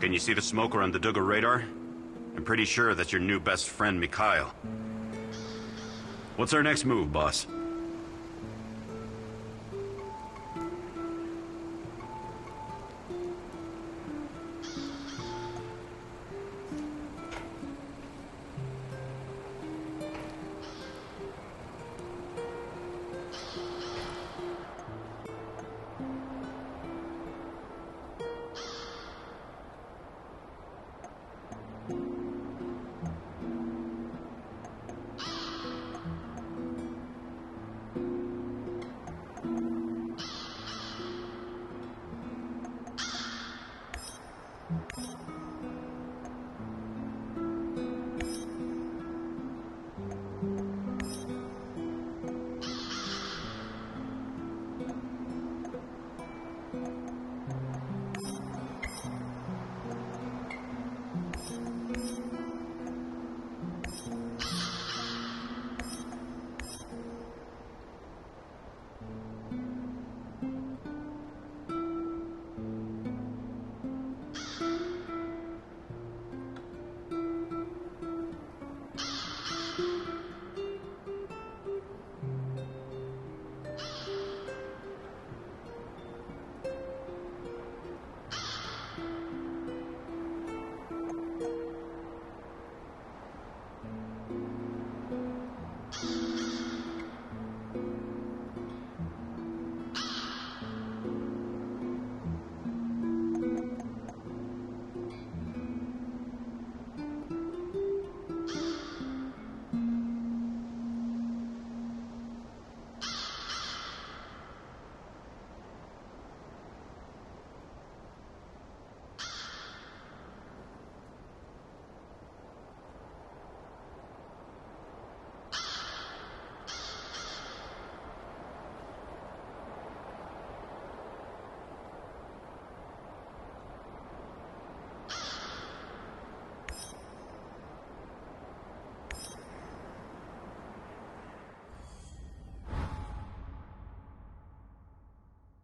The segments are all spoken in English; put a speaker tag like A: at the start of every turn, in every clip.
A: Can you see the smoker on the Duggar radar? I'm pretty sure that's your new best friend, Mikhail. What's our next move, boss?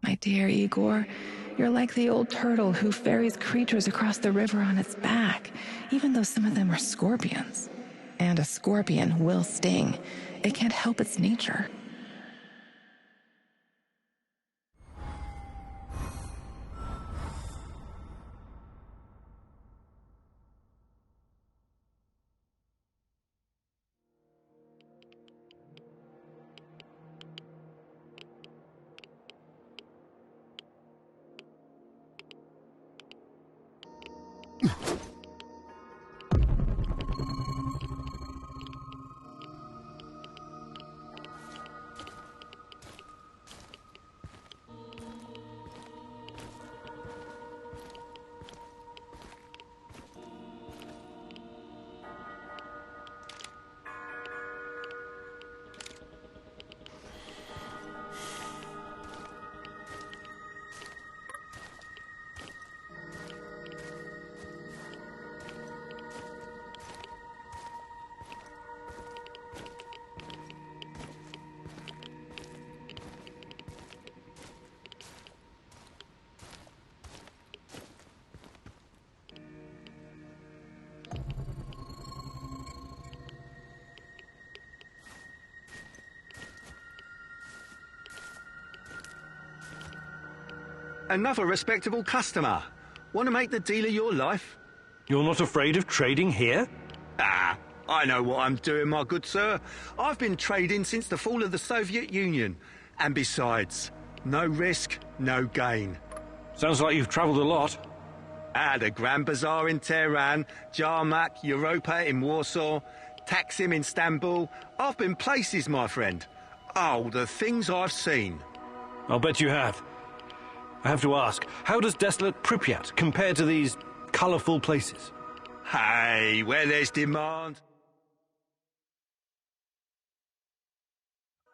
B: My dear Igor, you're like the old turtle who ferries creatures across the river on its back, even though some of them are scorpions. And a scorpion will sting. It can't help its nature.
C: Another respectable customer. Want to make the deal of your life?
D: You're not afraid of trading here?
C: Ah, I know what I'm doing, my good sir. I've been trading since the fall of the Soviet Union. And besides, no risk, no gain.
D: Sounds like you've travelled a lot.
C: The Grand Bazaar in Tehran, Jarmak, Europa in Warsaw, Taksim in Istanbul. I've been places, my friend. Oh, the things I've seen.
D: I'll bet you have. I have to ask, how does desolate Pripyat compare to these colourful places?
C: Hey, where there's demand,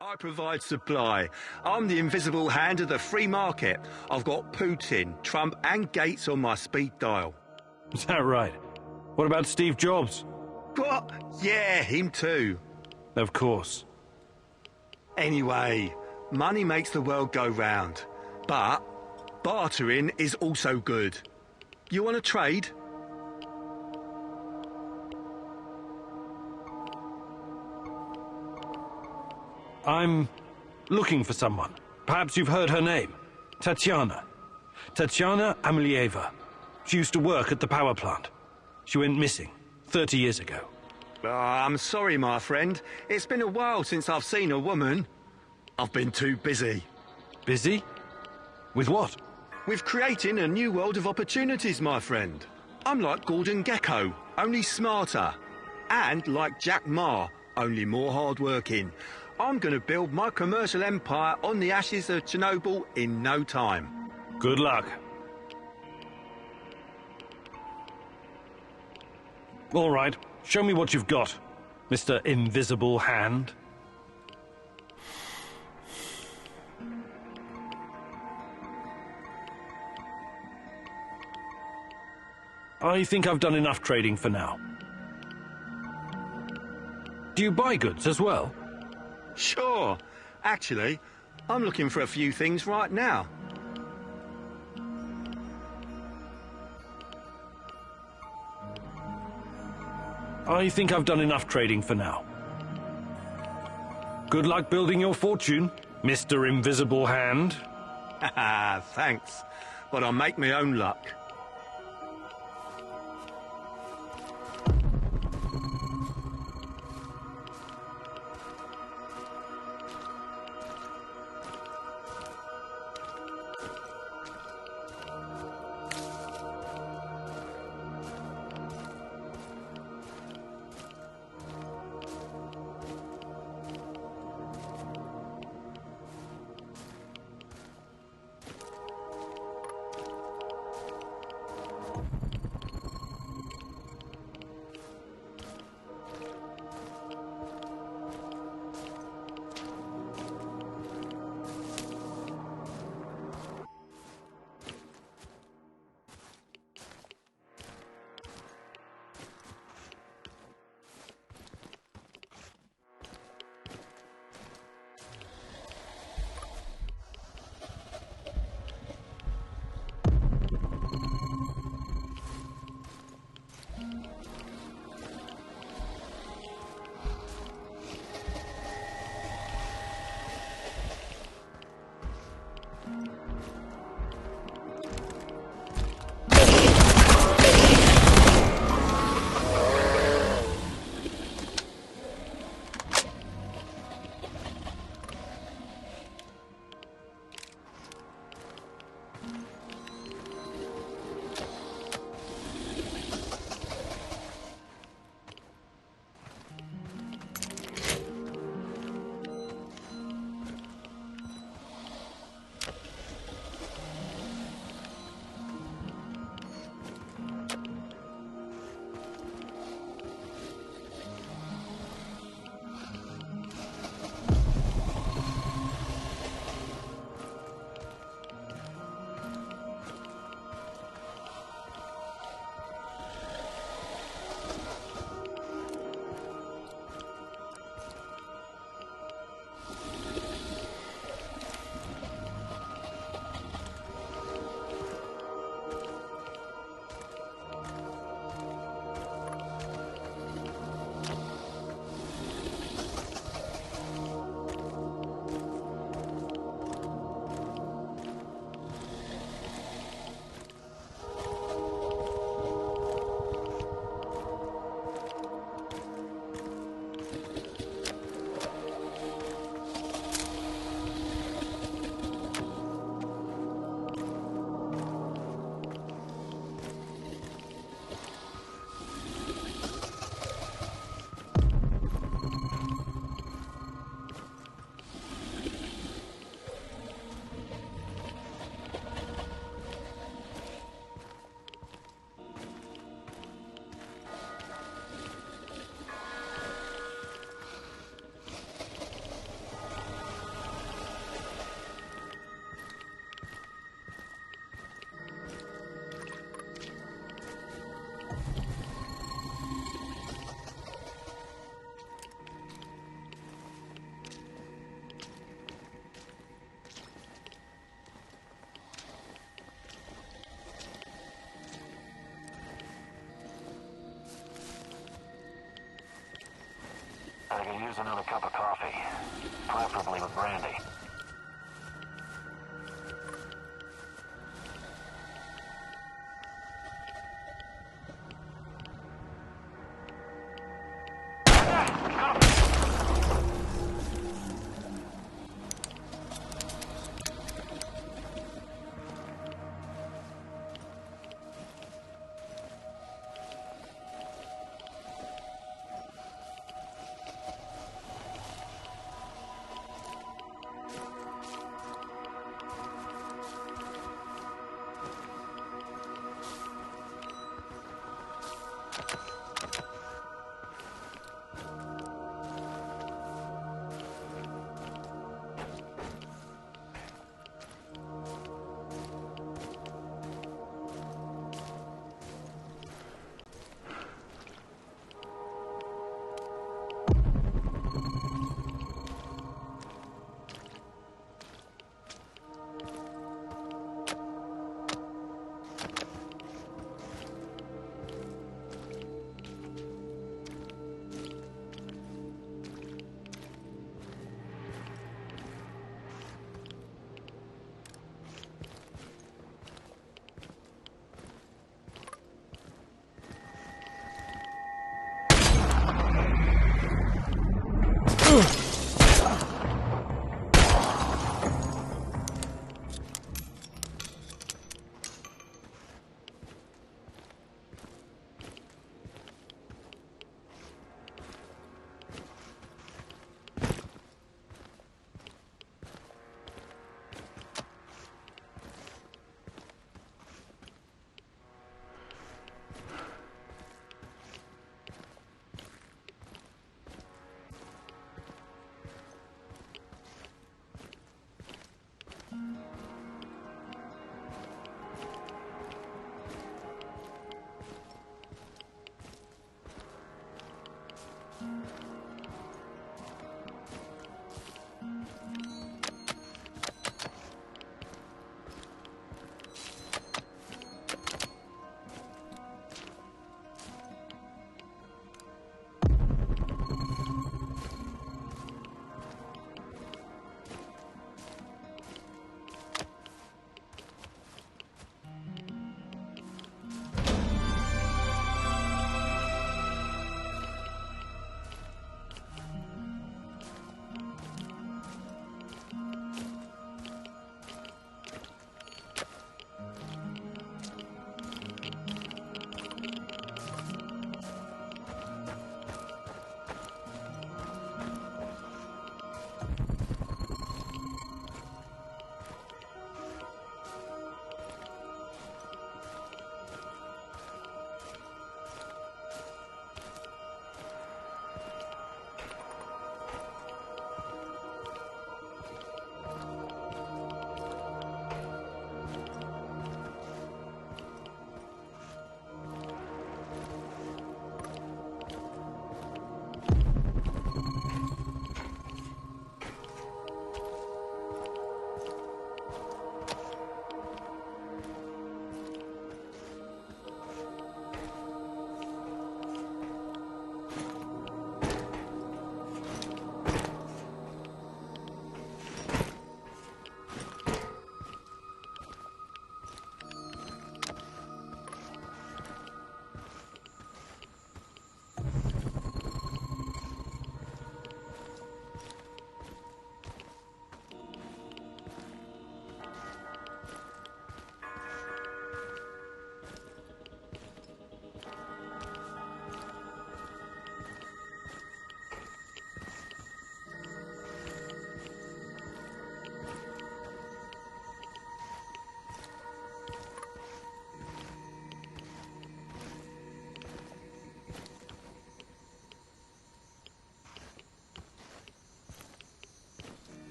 C: I provide supply. I'm the invisible hand of the free market. I've got Putin, Trump and Gates on my speed dial.
D: Is that right? What about Steve Jobs?
C: What? Yeah, him too.
D: Of course.
C: Anyway, money makes the world go round. But bartering is also good. You want to trade?
D: I'm looking for someone. Perhaps you've heard her name. Tatiana. Tatiana Amelieva. She used to work at the power plant. She went missing 30 years ago.
C: I'm sorry, my friend. It's been a while since I've seen a woman. I've been too busy.
D: Busy? With what?
C: With creating a new world of opportunities, my friend. I'm like Gordon Gekko, only smarter. And like Jack Ma, only more hard-working. I'm going to build my commercial empire on the ashes of Chernobyl in no time.
D: Good luck. All right, show me what you've got, Mr. Invisible Hand. I think I've done enough trading for now. Do you buy goods as well?
C: Sure. Actually, I'm looking for a few things right now.
D: I think I've done enough trading for now. Good luck building your fortune, Mr. Invisible Hand.
C: Haha, thanks. But I'll make my own luck.
E: I could use another cup of coffee, preferably with brandy.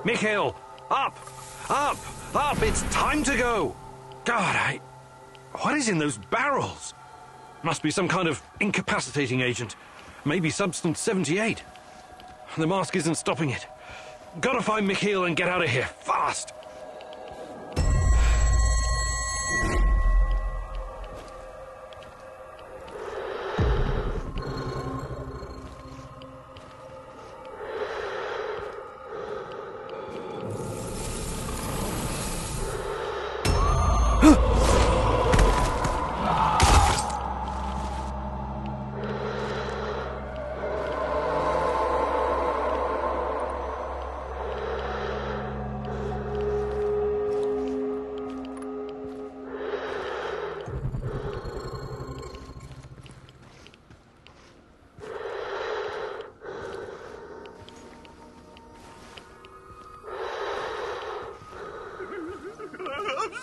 D: Mikhail, up! Up! Up! It's time to go! God, what is in those barrels? Must be some kind of incapacitating agent. Maybe Substance 78. The mask isn't stopping it. Gotta find Mikhail and get out of here, fast!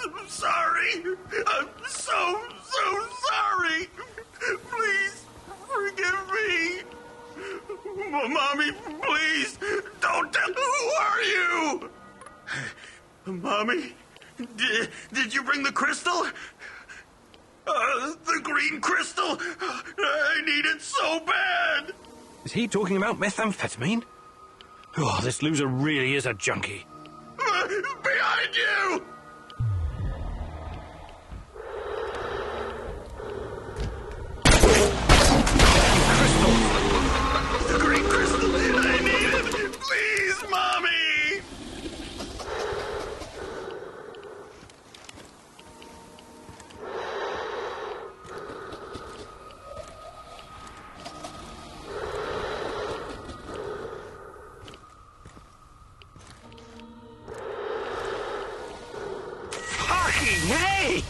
A: I'm sorry. I'm so sorry. Please forgive me. Mommy, please don't tell. Who are you? Mommy, did you bring the crystal? The green crystal. I need it so bad.
D: Is he talking about methamphetamine? Oh, this loser really is a junkie.
A: Behind you! The green crystal! I need it! Please, Mommy!
D: Fucking hey!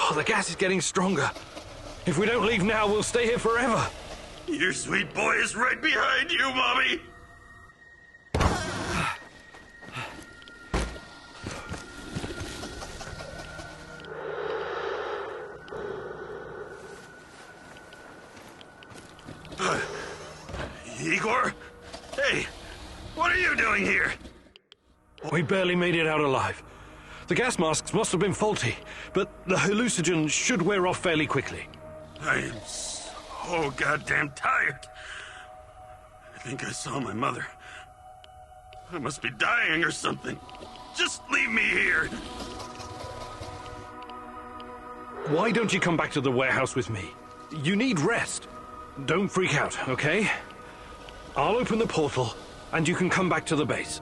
D: Oh, the gas is getting stronger. If we don't leave now, we'll stay here forever.
A: Your sweet boy is right behind you, Mommy! Igor? Hey, what are you doing here?
D: We barely made it out alive. The gas masks must have been faulty, but the hallucinogen should wear off fairly quickly.
A: I am so goddamn tired. I think I saw my mother. I must be dying or something. Just leave me here.
D: Why don't you come back to the warehouse with me? You need rest. Don't freak out, okay? I'll open the portal, and you can come back to the base.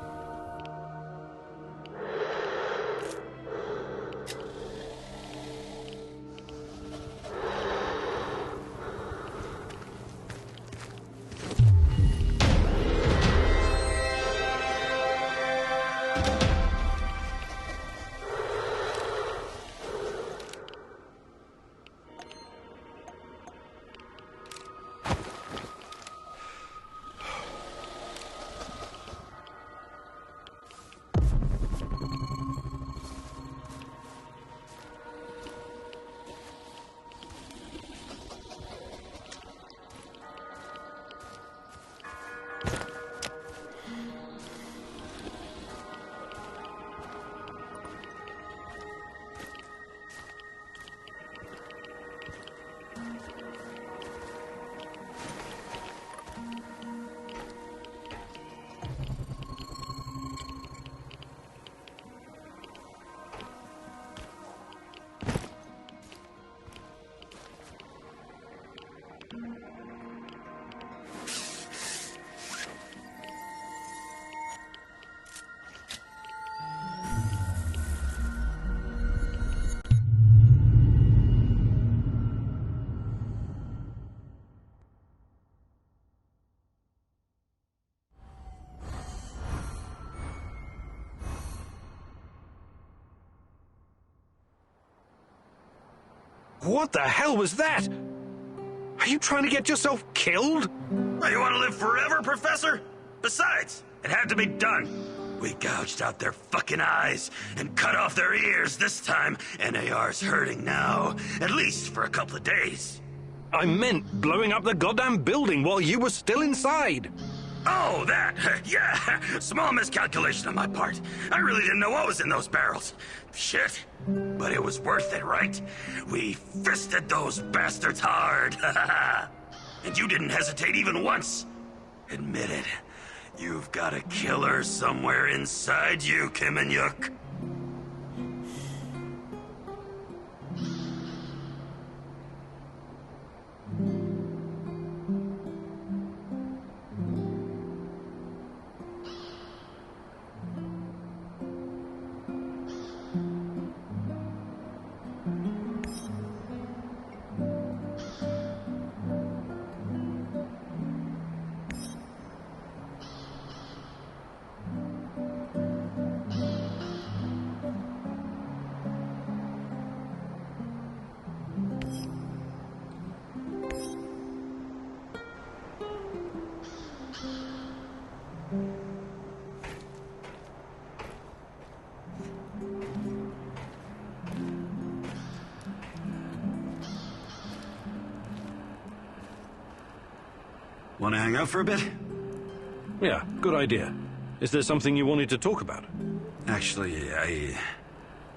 D: What the hell was that? Are you trying to get yourself killed?
A: Oh, you want to live forever, Professor? Besides, it had to be done. We gouged out their fucking eyes and cut off their ears this time. NAR's hurting now, at least for a couple of days.
D: I meant blowing up the goddamn building while you were still inside.
A: Oh, that. Yeah, small miscalculation on my part. I really didn't know what was in those barrels. Shit. But it was worth it, right? We fisted those bastards hard. And you didn't hesitate even once. Admit it. You've got a killer somewhere inside you, Kim and Yuk.
F: Want to hang out for a bit?
D: Yeah, good idea. Is there something you wanted to talk about?
F: Actually,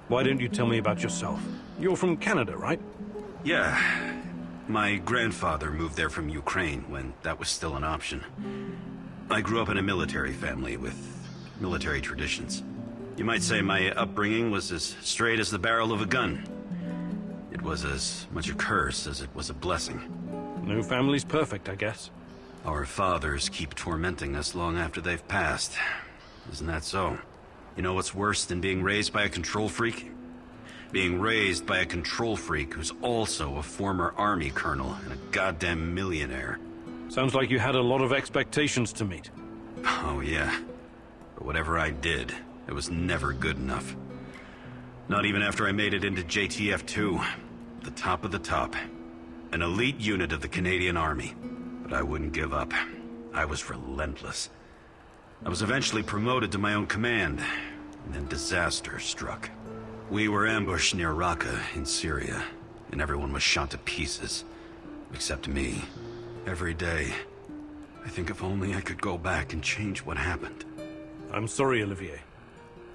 D: Why don't you tell me about yourself? You're from Canada, right?
F: Yeah. My grandfather moved there from Ukraine when that was still an option. I grew up in a military family with military traditions. You might say my upbringing was as straight as the barrel of a gun. It was as much a curse as it was a blessing.
D: No family's perfect, I guess.
F: Our fathers keep tormenting us long after they've passed. Isn't that so? You know what's worse than being raised by a control freak? Being raised by a control freak who's also a former army colonel and a goddamn millionaire.
D: Sounds like you had a lot of expectations to meet.
F: Oh yeah. But whatever I did, it was never good enough. Not even after I made it into JTF-2. The top of the top. An elite unit of the Canadian Army. But I wouldn't give up. I was relentless. I was eventually promoted to my own command, and then disaster struck. We were ambushed near Raqqa in Syria, and everyone was shot to pieces. Except me. Every day. I think if only I could go back and change what happened.
D: I'm sorry, Olivier.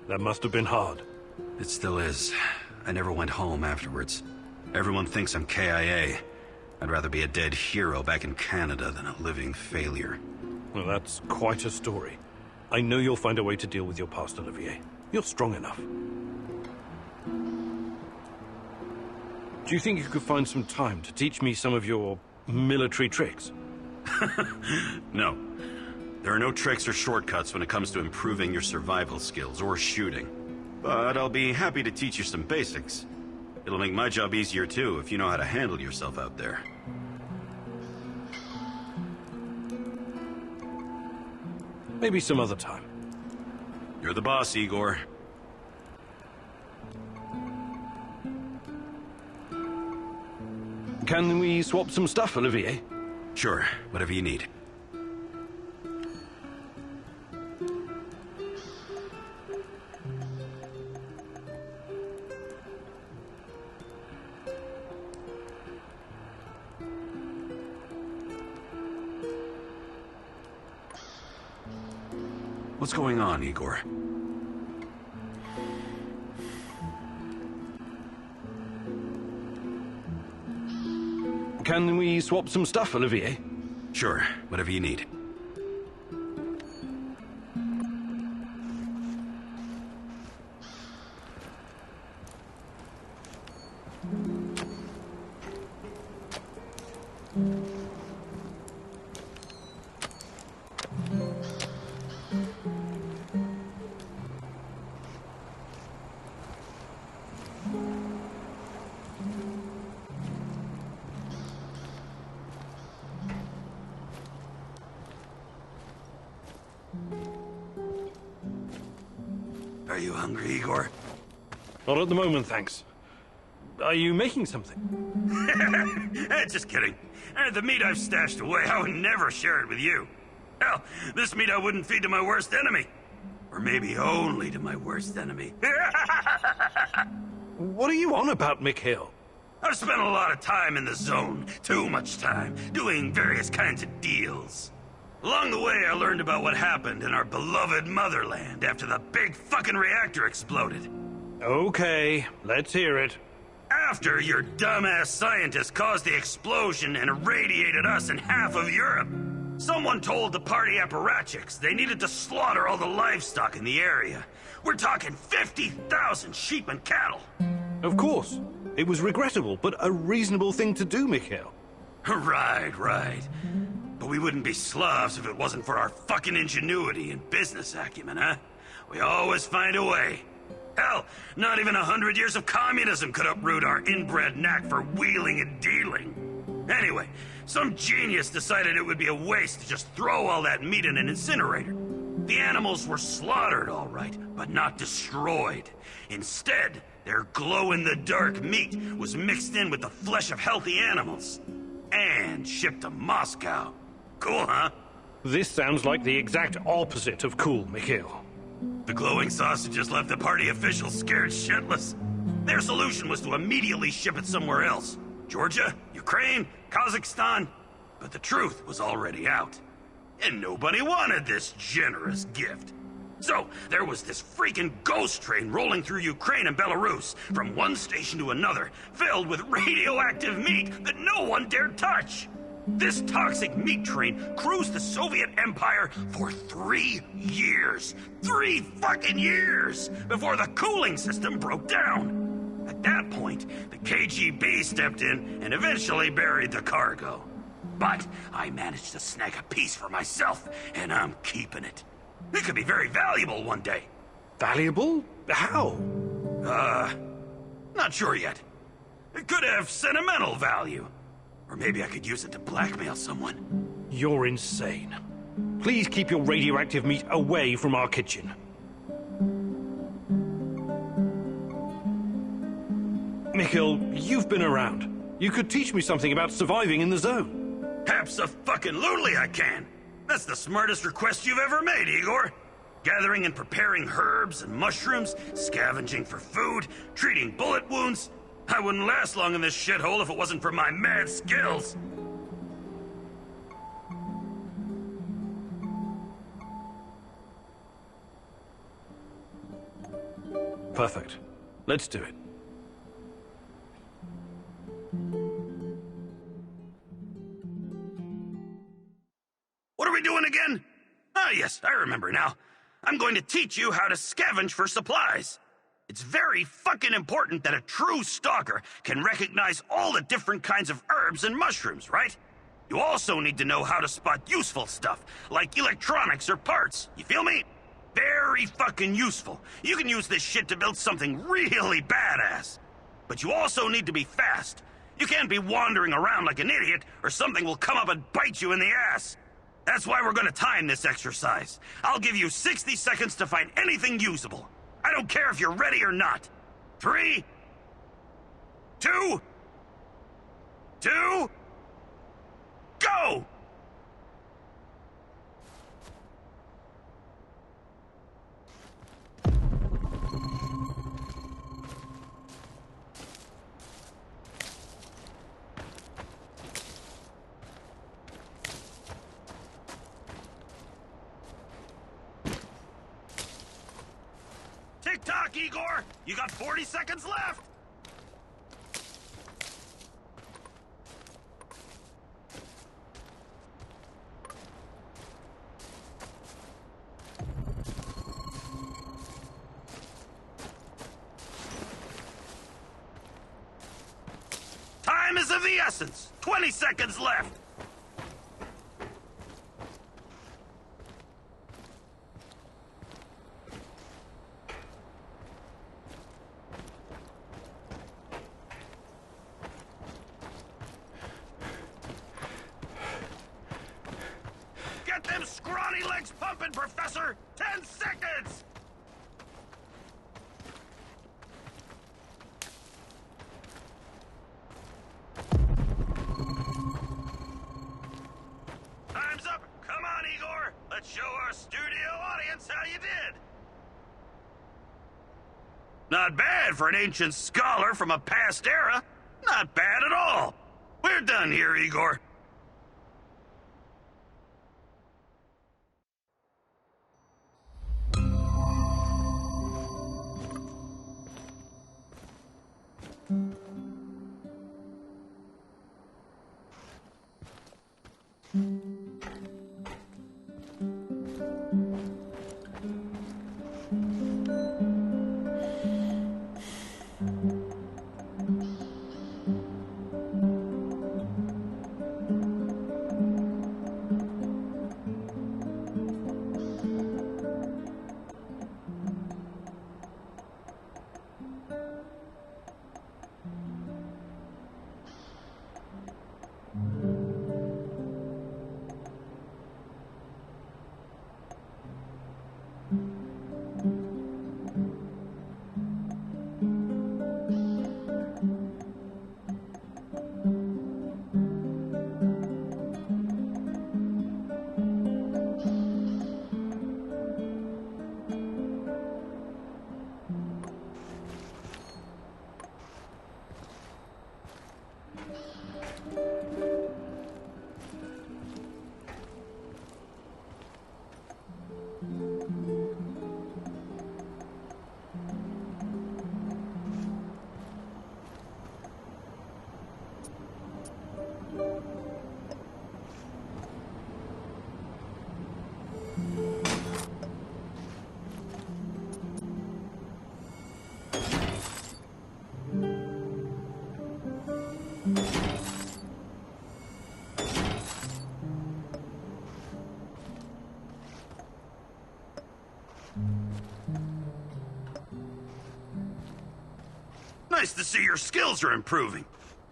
D: That must have been hard.
F: It still is. I never went home afterwards. Everyone thinks I'm KIA. I'd rather be a dead hero back in Canada than a living failure.
D: Well, that's quite a story. I know you'll find a way to deal with your past, Olivier. You're strong enough. Do you think you could find some time to teach me some of your military tricks?
F: No. There are no tricks or shortcuts when it comes to improving your survival skills or shooting. But I'll be happy to teach you some basics. It'll make my job easier too if you know how to handle yourself out there.
D: Maybe some other time.
F: You're the boss, Igor.
D: Can we swap some stuff, Olivier?
F: Sure, whatever you need. What's going on, Igor?
D: Can we swap some stuff, Olivier?
F: Sure, whatever you need. Are you hungry, Igor?
D: Not at the moment, thanks. Are you making something?
A: Just kidding. The meat I've stashed away, I would never share it with you. Hell, this meat I wouldn't feed to my worst enemy. Or maybe only to my worst enemy.
D: What are you on about, Mikhail?
A: I've spent a lot of time in the zone. Too much time. Doing various kinds of deals. Along the way, I learned about what happened in our beloved motherland after the big fucking reactor exploded.
D: Okay, let's hear it.
A: After your dumbass scientists caused the explosion and irradiated us and half of Europe, someone told the party apparatchiks they needed to slaughter all the livestock in the area. We're talking 50,000 sheep and cattle.
D: Of course. It was regrettable, but a reasonable thing to do, Mikhail.
A: Right. But we wouldn't be Slavs if it wasn't for our fucking ingenuity and business acumen, huh? We always find a way. Hell, not even 100 years of communism could uproot our inbred knack for wheeling and dealing. Anyway, some genius decided it would be a waste to just throw all that meat in an incinerator. The animals were slaughtered, all right, but not destroyed. Instead, their glow-in-the-dark meat was mixed in with the flesh of healthy animals and shipped to Moscow. Cool, huh?
D: This sounds like the exact opposite of cool, Mikhail.
A: The glowing sausages left the party officials scared shitless. Their solution was to immediately ship it somewhere else. Georgia, Ukraine, Kazakhstan. But the truth was already out. And nobody wanted this generous gift. So, there was this freaking ghost train rolling through Ukraine and Belarus, from one station to another, filled with radioactive meat that no one dared touch. This toxic meat train cruised the Soviet Empire for 3 years. 3 fucking years! Before the cooling system broke down. At that point, the KGB stepped in and eventually buried the cargo. But I managed to snag a piece for myself, and I'm keeping it. It could be very valuable one day.
D: Valuable? How?
A: Not sure yet. It could have sentimental value. Or maybe I could use it to blackmail someone.
D: You're insane. Please keep your radioactive meat away from our kitchen. Mikhail, you've been around. You could teach me something about surviving in the zone.
A: Abso-fucking-lutely I can. That's the smartest request you've ever made, Igor. Gathering and preparing herbs and mushrooms, scavenging for food, treating bullet wounds. I wouldn't last long in this shithole if it wasn't for my mad skills.
D: Perfect. Let's do it.
A: What are we doing again? Ah, yes, I remember now. I'm going to teach you how to scavenge for supplies. It's very fucking important that a true stalker can recognize all the different kinds of herbs and mushrooms, right? You also need to know how to spot useful stuff, like electronics or parts. You feel me? Very fucking useful. You can use this shit to build something really badass. But you also need to be fast. You can't be wandering around like an idiot, or something will come up and bite you in the ass. That's why we're gonna time this exercise. I'll give you 60 seconds to find anything usable. I don't care if you're ready or not. 3, 2, go! Tick-tock, Igor! You got 40 seconds left! Time is of the essence! 20 seconds left! Get them scrawny legs pumping, Professor! 10 seconds! Not bad for an ancient scholar from a past era. Not bad at all. We're done here, Igor. Nice to see your skills are improving.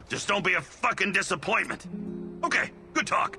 A: Just don't be a fucking disappointment. Okay, good talk.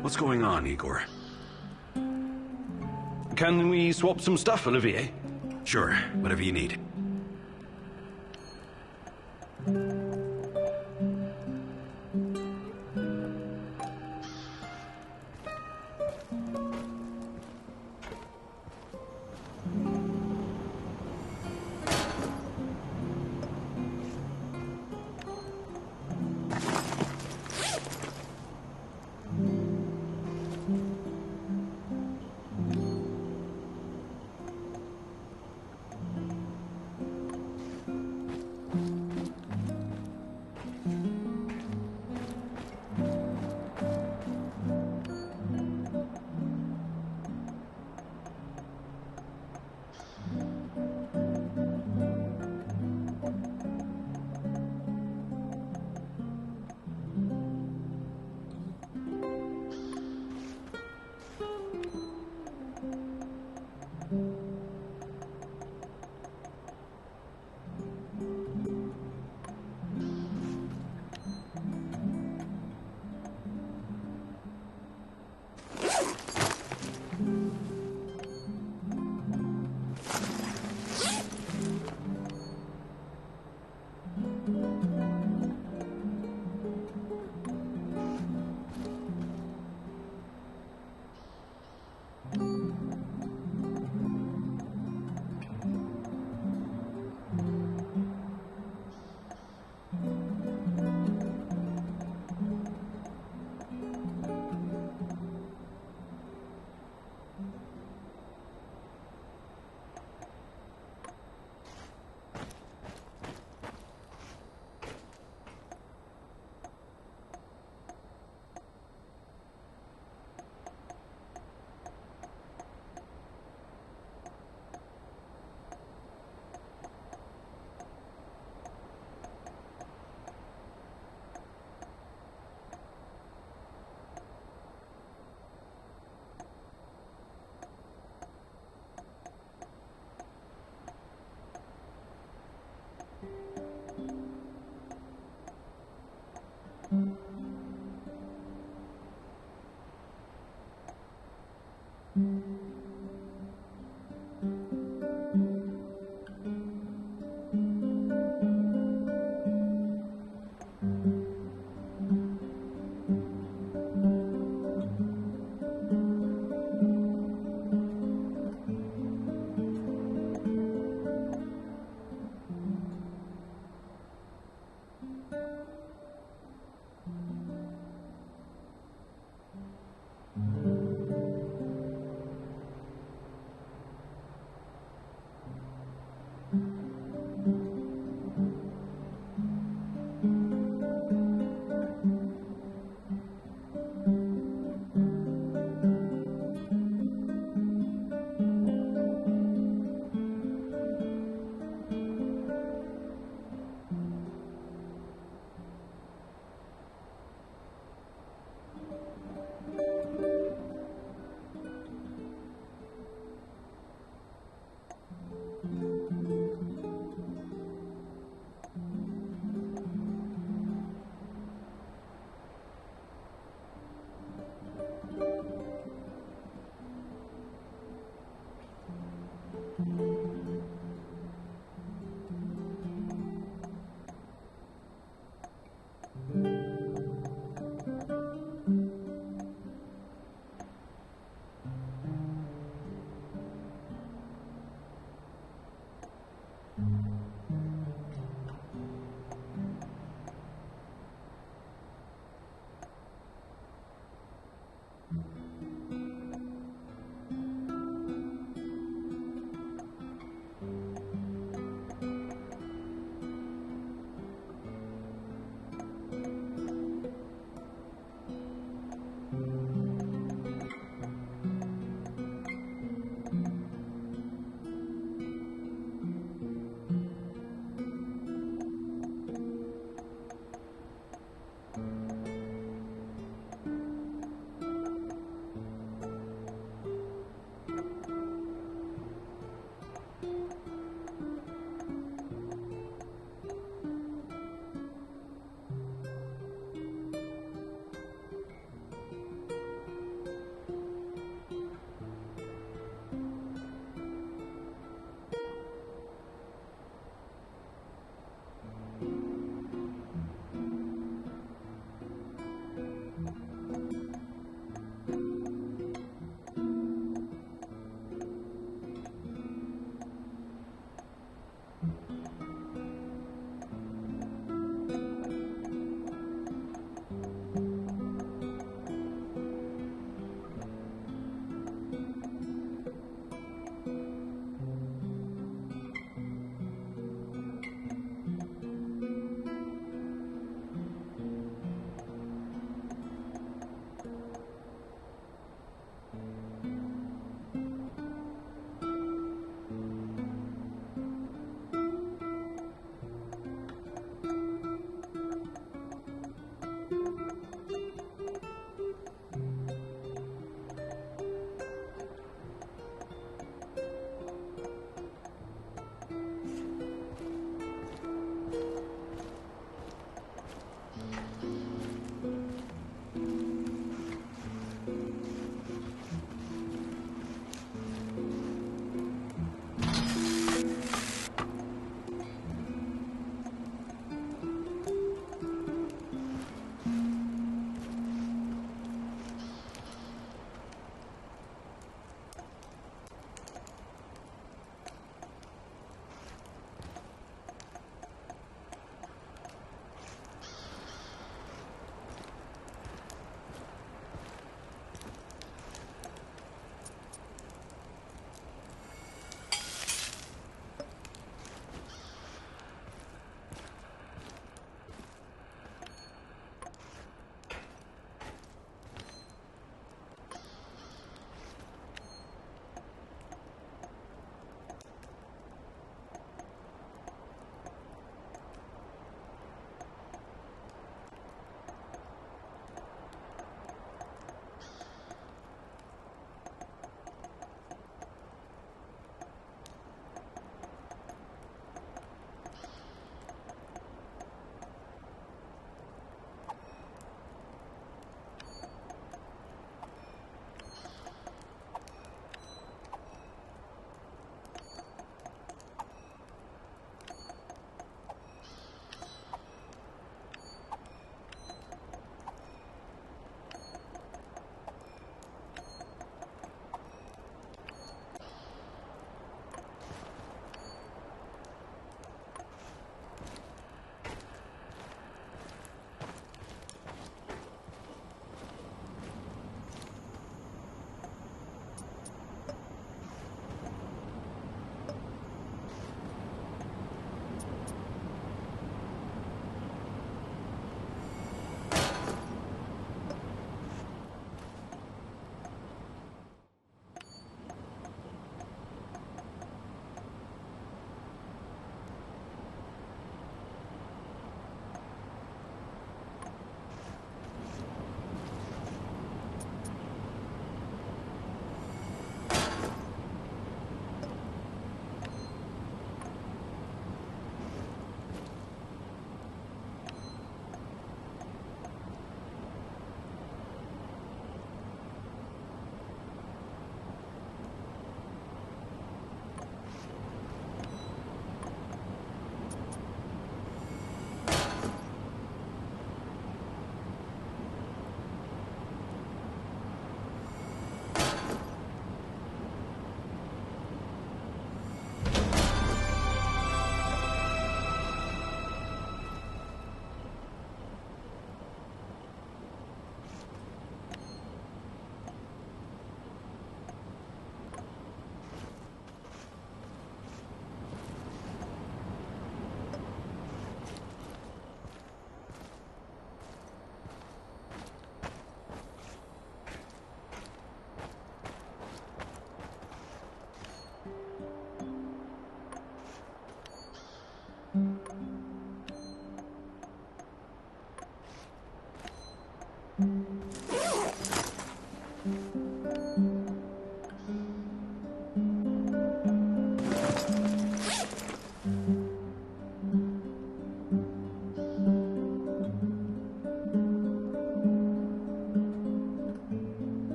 F: What's going on, Igor?
D: Can we swap some stuff, Olivier?
F: Sure, whatever you need.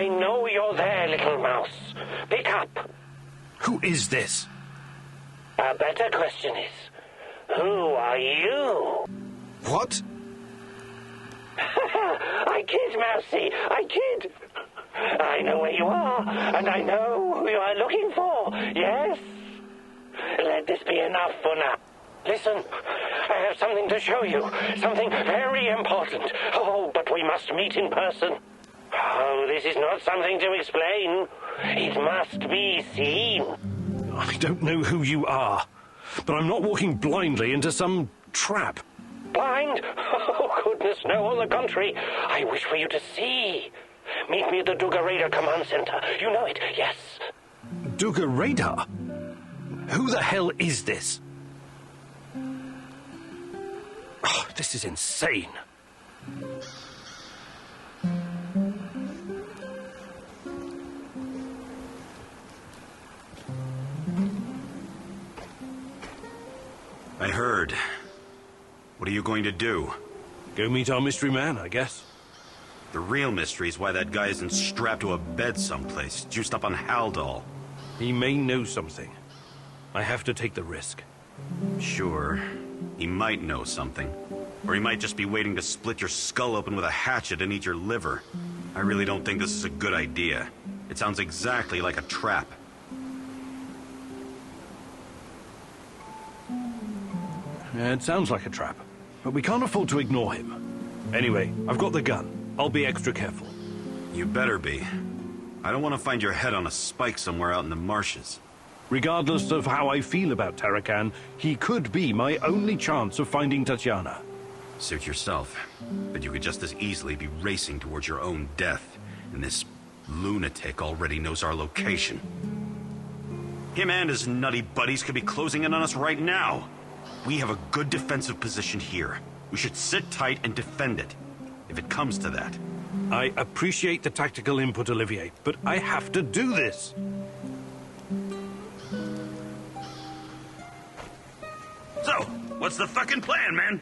G: I know you're there, little mouse. Pick up.
D: Who is this?
G: A better question is, who are you?
D: What?
G: I kid, Mousy, I kid. I know where you are, and I know who you are looking for, yes? Let this be enough for now. Listen, I have something to show you, something very important. Oh, but we must meet in person. Oh, this is not something to explain. It must be seen.
D: I don't know who you are, but I'm not walking blindly into some trap.
G: Blind? Oh, goodness, no, on the contrary. I wish for you to see. Meet me at the Duga Radar Command Center. You know it, yes.
D: Duga Radar? Who the hell is this? Oh, this is insane.
F: I heard. What are you going to do?
D: Go meet our mystery man, I guess.
F: The real mystery is why that guy isn't strapped to a bed someplace, juiced up on Haldol.
D: He may know something. I have to take the risk.
F: Sure. He might know something. Or he might just be waiting to split your skull open with a hatchet and eat your liver. I really don't think this is a good idea. It sounds exactly like a trap.
D: It sounds like a trap, but we can't afford to ignore him. Anyway, I've got the gun. I'll be extra careful.
F: You better be. I don't want to find your head on a spike somewhere out in the marshes.
D: Regardless of how I feel about Tarakan, he could be my only chance of finding Tatiana.
F: Suit yourself. But you could just as easily be racing towards your own death, and this lunatic already knows our location. Him and his nutty buddies could be closing in on us right now. We have a good defensive position here. We should sit tight and defend it, if it comes to that.
D: I appreciate the tactical input, Olivier, but I have to do this.
A: So, what's the fucking plan, man?